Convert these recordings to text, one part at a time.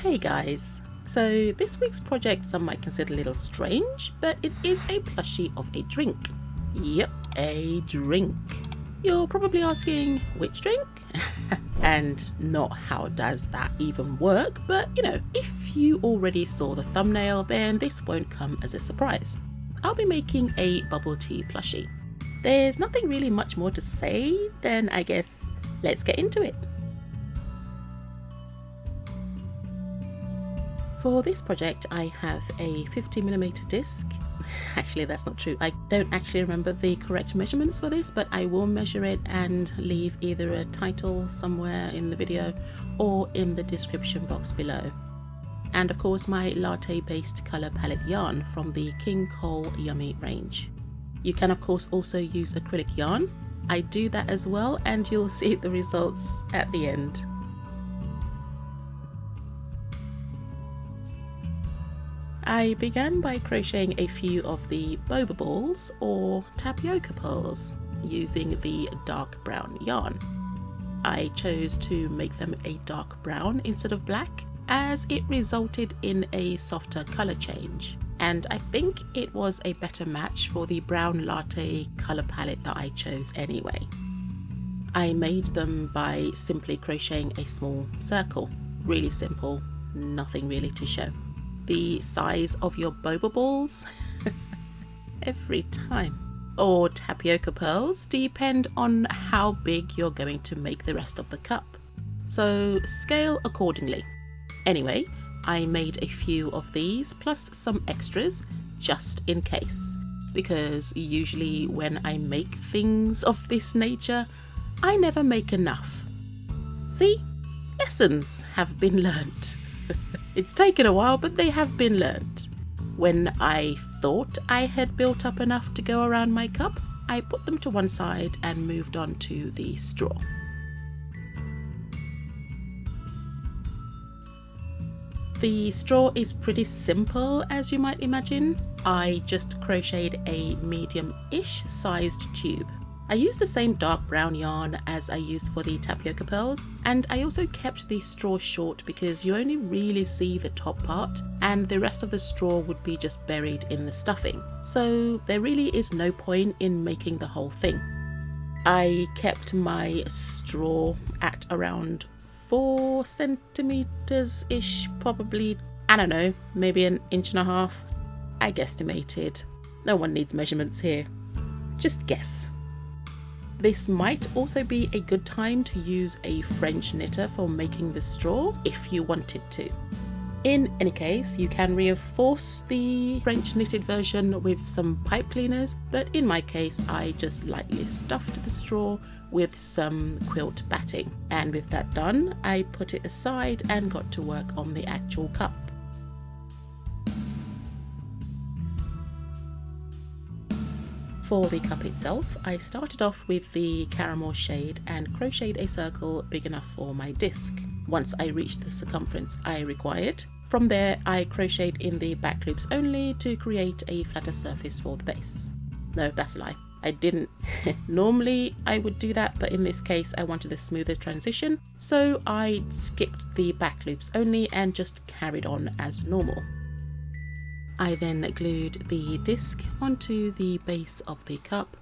Hey guys, so this week's project some might consider a little strange, but it is a plushie of a drink. Yep, a drink. You're probably asking, which drink? And not how does that even work, but if you already saw the thumbnail, then this won't come as a surprise. I'll be making a bubble tea plushie. There's nothing really much more to say, then I guess let's get into it. For this project, I have a 50mm disc. Actually, that's not true. I don't actually remember the correct measurements for this, but I will measure it and leave either a title somewhere in the video or in the description box below. And of course, my latte-based colour palette yarn from the King Cole Yummy range. You can of course also use acrylic yarn. I do that as well, and you'll see the results at the end. I began by crocheting a few of the boba balls or tapioca pearls using the dark brown yarn. I chose to make them a dark brown instead of black as it resulted in a softer colour change, and I think it was a better match for the brown latte colour palette that I chose anyway. I made them by simply crocheting a small circle. Really simple, nothing really to show. The size of your boba balls every time, or tapioca pearls, depend on how big you're going to make the rest of the cup, so scale accordingly. Anyway, I made a few of these plus some extras just in case, because usually when I make things of this nature I never make enough. See, lessons have been learnt. It's taken a while, but they have been learnt. When I thought I had built up enough to go around my cup, I put them to one side and moved on to the straw. The straw is pretty simple, as you might imagine. I just crocheted a medium-ish sized tube. I used the same dark brown yarn as I used for the tapioca pearls, and I also kept the straw short because you only really see the top part and the rest of the straw would be just buried in the stuffing. So there really is no point in making the whole thing. I kept my straw at around 4 centimeters-ish, probably, I don't know, maybe 1.5 inches. I guesstimated. No one needs measurements here. Just guess. This might also be a good time to use a French knitter for making the straw if you wanted to. In any case, you can reinforce the French knitted version with some pipe cleaners, but in my case I just lightly stuffed the straw with some quilt batting, and with that done I put it aside and got to work on the actual cup. For the cup itself, I started off with the caramel shade and crocheted a circle big enough for my disc. Once I reached the circumference I required, from there I crocheted in the back loops only to create a flatter surface for the base. No, that's a lie. I didn't. Normally I would do that, but in this case I wanted a smoother transition, so I skipped the back loops only and just carried on as normal. I then glued the disc onto the base of the cup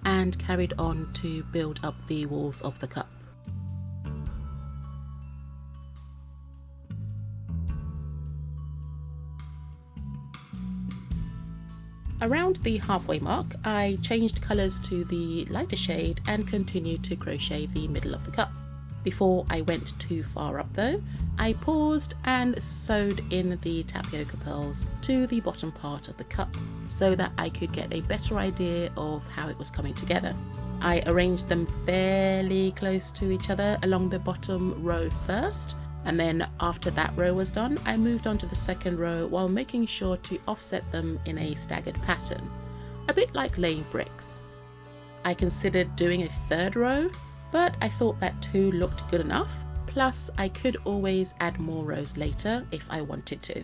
and carried on to build up the walls of the cup. Around the halfway mark, I changed colours to the lighter shade and continued to crochet the middle of the cup. Before I went too far up though, I paused and sewed in the tapioca pearls to the bottom part of the cup so that I could get a better idea of how it was coming together. I arranged them fairly close to each other along the bottom row first, and then after that row was done I moved on to the second row while making sure to offset them in a staggered pattern, a bit like laying bricks. I considered doing a third row, but I thought that 2 looked good enough. Plus, I could always add more rows later if I wanted to.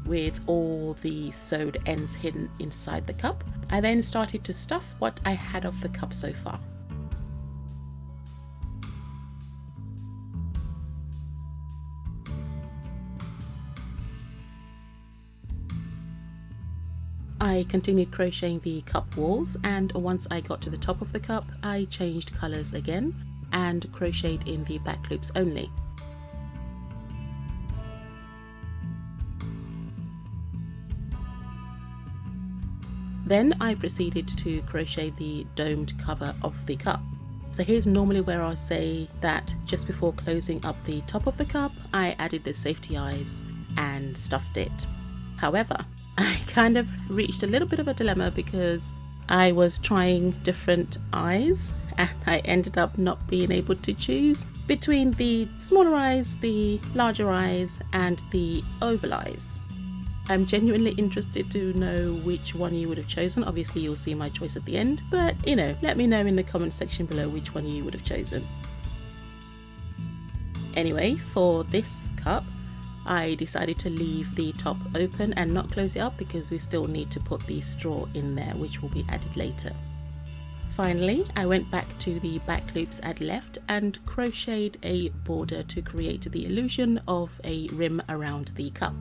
with all the sewed ends hidden inside the cup. I then started to stuff what I had of the cup so far. I continued crocheting the cup walls, and once I got to the top of the cup, I changed colours again and crocheted in the back loops only. Then I proceeded to crochet the domed cover of the cup. So here's normally where I say that just before closing up the top of the cup, I added the safety eyes and stuffed it. However, I kind of reached a little bit of a dilemma because I was trying different eyes and I ended up not being able to choose between the smaller eyes, the larger eyes, and the oval eyes. I'm genuinely interested to know which one you would have chosen. Obviously you'll see my choice at the end, but let me know in the comment section below which one you would have chosen. Anyway, for this cup, I decided to leave the top open and not close it up because we still need to put the straw in there, which will be added later. Finally, I went back to the back loops I'd left and crocheted a border to create the illusion of a rim around the cup.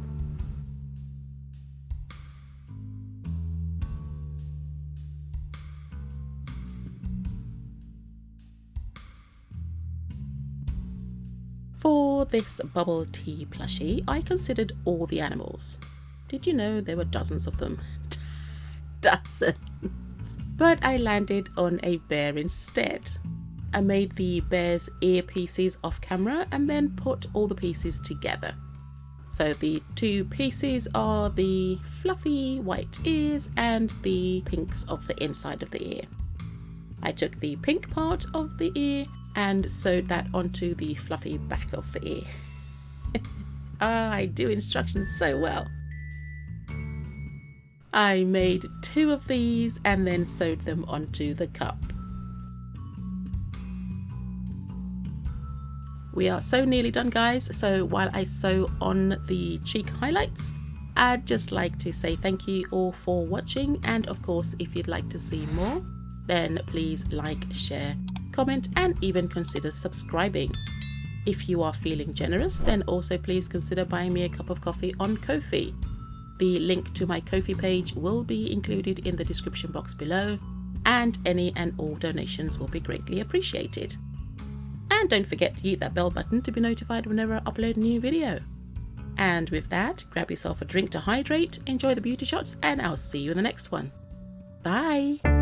For this bubble tea plushie, I considered all the animals. Did you know there were dozens of them? Dozens! But I landed on a bear instead. I made the bear's ear pieces off camera and then put all the pieces together. So the two pieces are the fluffy white ears and the pinks of the inside of the ear. I took the pink part of the ear and sewed that onto the fluffy back of the ear. I do instructions so well. I made 2 of these and then sewed them onto the cup. We are so nearly done, guys, so while I sew on the cheek highlights, I'd just like to say thank you all for watching, and of course if you'd like to see more, then please like, share, comment, and even consider subscribing. If you are feeling generous, then also please consider buying me a cup of coffee on Ko-fi. The link to my Ko-fi page will be included in the description box below, and any and all donations will be greatly appreciated. And don't forget to hit that bell button to be notified whenever I upload a new video. And with that, grab yourself a drink to hydrate, enjoy the beauty shots, and I'll see you in the next one. Bye!